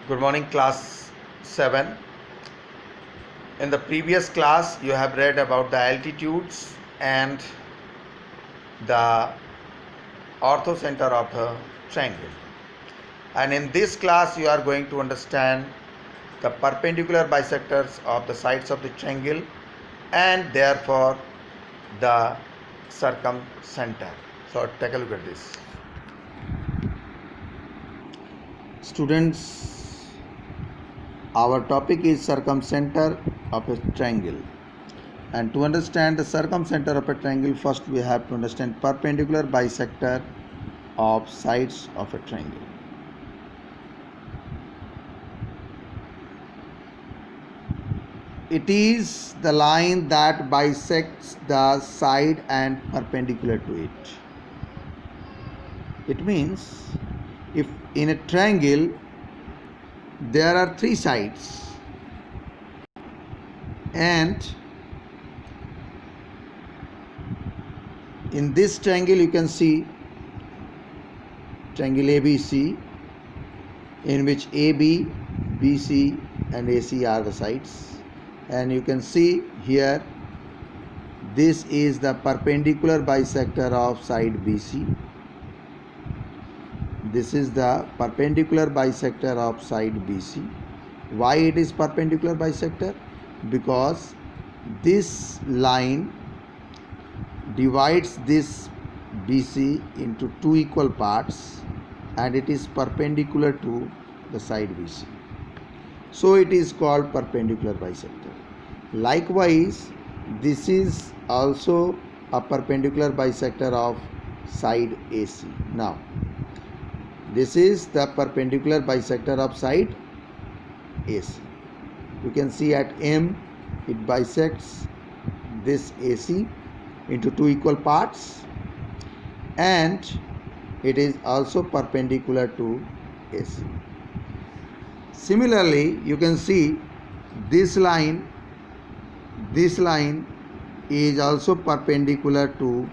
Good morning, class 7. In the previous class, you have read about the altitudes and the orthocenter of the triangle. And in this class, you are going to understand the perpendicular bisectors of the sides of the triangle and therefore the circumcenter. So take a look at this. Students, our topic is circumcenter of a triangle, and to understand the circumcenter of a triangle, first we have to understand perpendicular bisector of sides of a triangle. It is the line that bisects the side and perpendicular to it. It means if in a triangle there are three sides and in this triangle you can see triangle ABC, in which AB, BC and AC are the sides, and you can see here this is the perpendicular bisector of side BC. This is the perpendicular bisector of side BC. Why it is perpendicular bisector? Because this line divides this BC into two equal parts and it is perpendicular to the side BC. So it is called perpendicular bisector. Likewise, this is also a perpendicular bisector of side AC. Now, this is the perpendicular bisector of side AC. You can see at M it bisects this AC into two equal parts and it is also perpendicular to AC. Similarly, you can see this line is also perpendicular to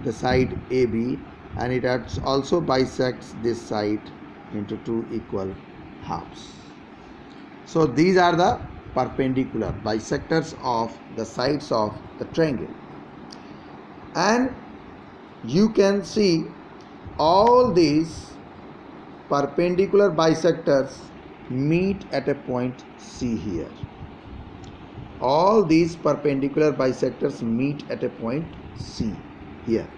the side AB and it also bisects this side into two equal halves. So these are the perpendicular bisectors of the sides of the triangle, and you can see all these perpendicular bisectors meet at a point C here. All these perpendicular bisectors meet at a point C here.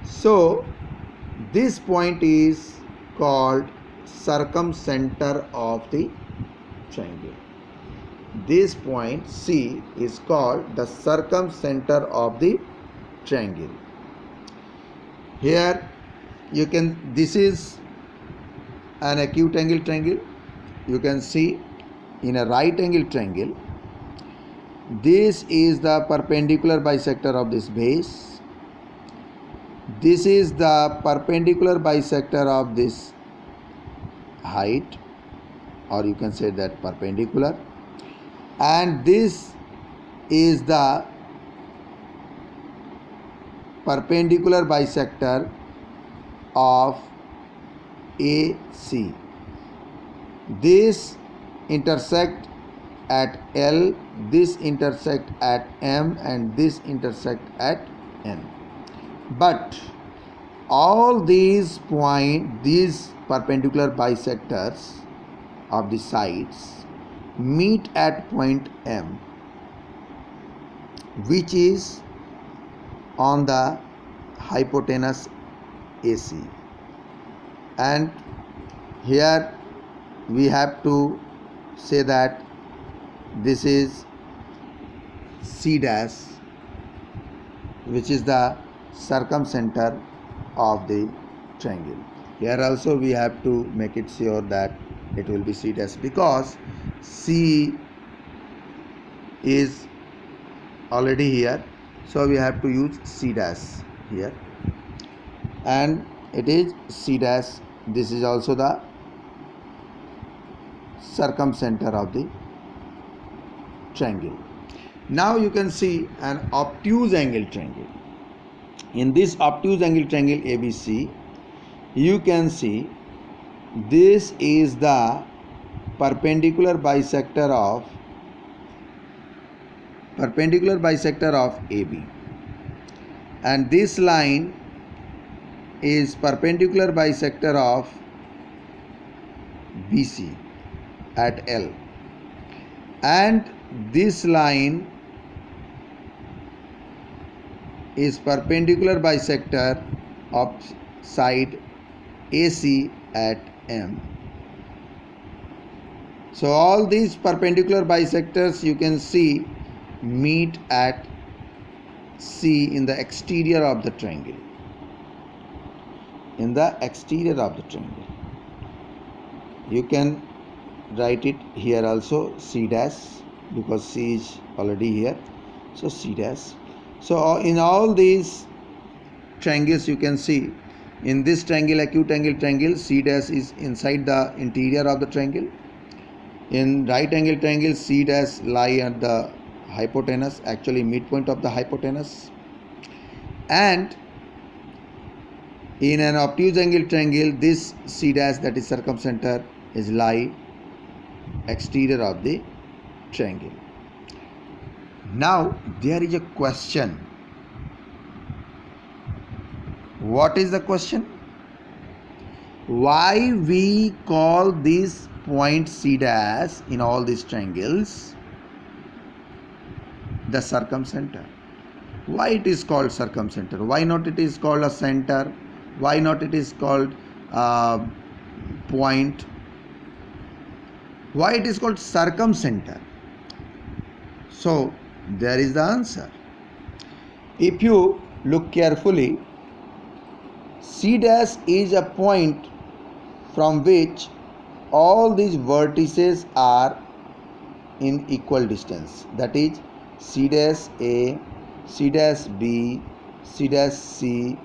So this point is called circumcenter of the triangle. This point C is called the circumcenter of the triangle. Here you can, this is an acute angle triangle. You can see in a right angle triangle, this is the perpendicular bisector of this base. This is the perpendicular bisector of this height, or you can say that perpendicular, and this is the perpendicular bisector of AC. This intersect at L, this intersect at M, and this intersect at N. But all these perpendicular bisectors of the sides meet at point M, which is on the hypotenuse AC. And here we have to say that this is C dash, which is the circumcenter of the triangle. Here also we have to make it sure that it will be C dash, because C is already here, so we have to use C dash here, and it is C dash. This is also the circumcenter of the triangle. Now you can see an obtuse angle triangle. In this obtuse angle triangle ABC, you can see this is the perpendicular bisector of AB, and this line is perpendicular bisector of BC at L, and this line is perpendicular bisector of side AC at M. So all these perpendicular bisectors you can see meet at C in the exterior of the triangle. In the exterior of the triangle. You can write it here also, C dash, because C is already here. So C dash. So in all these triangles you can see, in this triangle, acute angle triangle, C dash is inside the interior of the triangle. In right angle triangle, C dash lie at the hypotenuse, actually midpoint of the hypotenuse. And in an obtuse angle triangle, this C dash, that is circumcenter, is lie exterior of the triangle. Now there is a question. What is the question? Why we call this point C dash in all these triangles the circumcenter? Why it is called circumcenter? Why not it is called a center? Why not it is called point? Why it is called circumcenter? So there is the answer. If you look carefully, C dash is a point from which all these vertices are in equal distance. That is C dash A, C dash B, C dash C,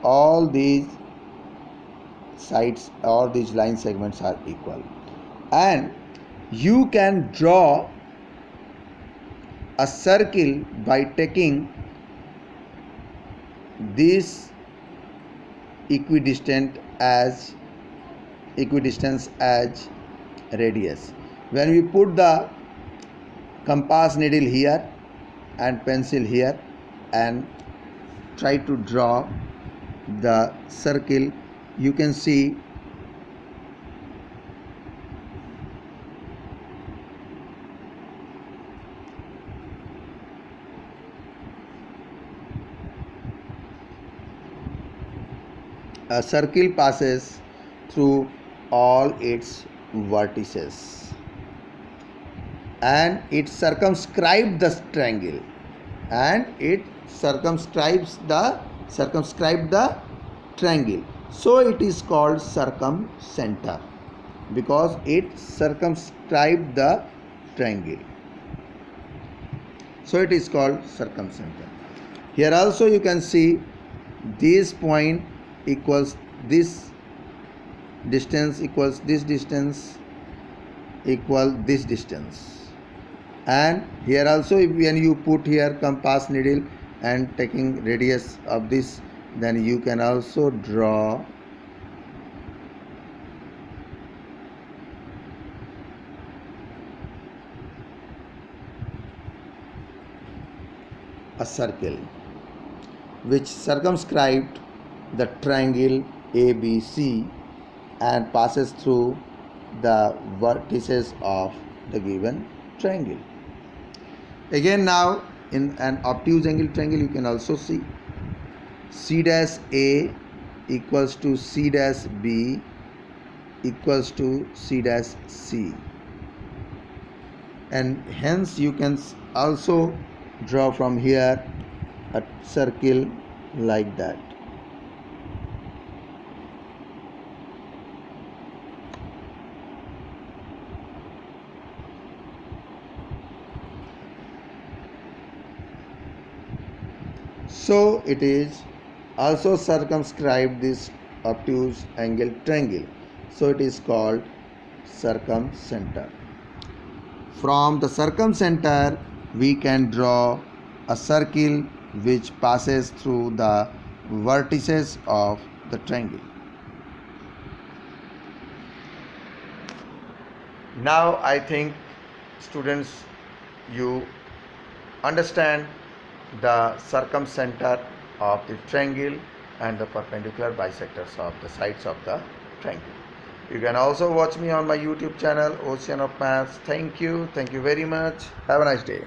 all these sides or these line segments are equal. And you can draw a circle by taking this equidistance as radius. When we put the compass needle here and pencil here and try to draw the circle, you can see a circle passes through all its vertices and it circumscribes the triangle, and it circumscribes the triangle. So it is called circumcenter because it circumscribes the triangle. So it is called circumcenter. Here also you can see this point equals this distance equals this distance equal this distance. And here also when you put here compass needle and taking radius of this, then you can also draw a circle which circumscribed the triangle ABC and passes through the vertices of the given triangle. Again, now in an obtuse angle triangle you can also see C dash A equals to C dash B equals to C dash C, and hence you can also draw from here a circle like that. So it is also circumscribed this obtuse angle triangle. So it is called circumcenter. From the circumcenter we can draw a circle which passes through the vertices of the triangle. Now I think, students, you understand the circumcenter of the triangle and the perpendicular bisectors of the sides of the triangle. You can also watch me on my YouTube channel, Ocean of Maths. Thank you very much. Have a nice day.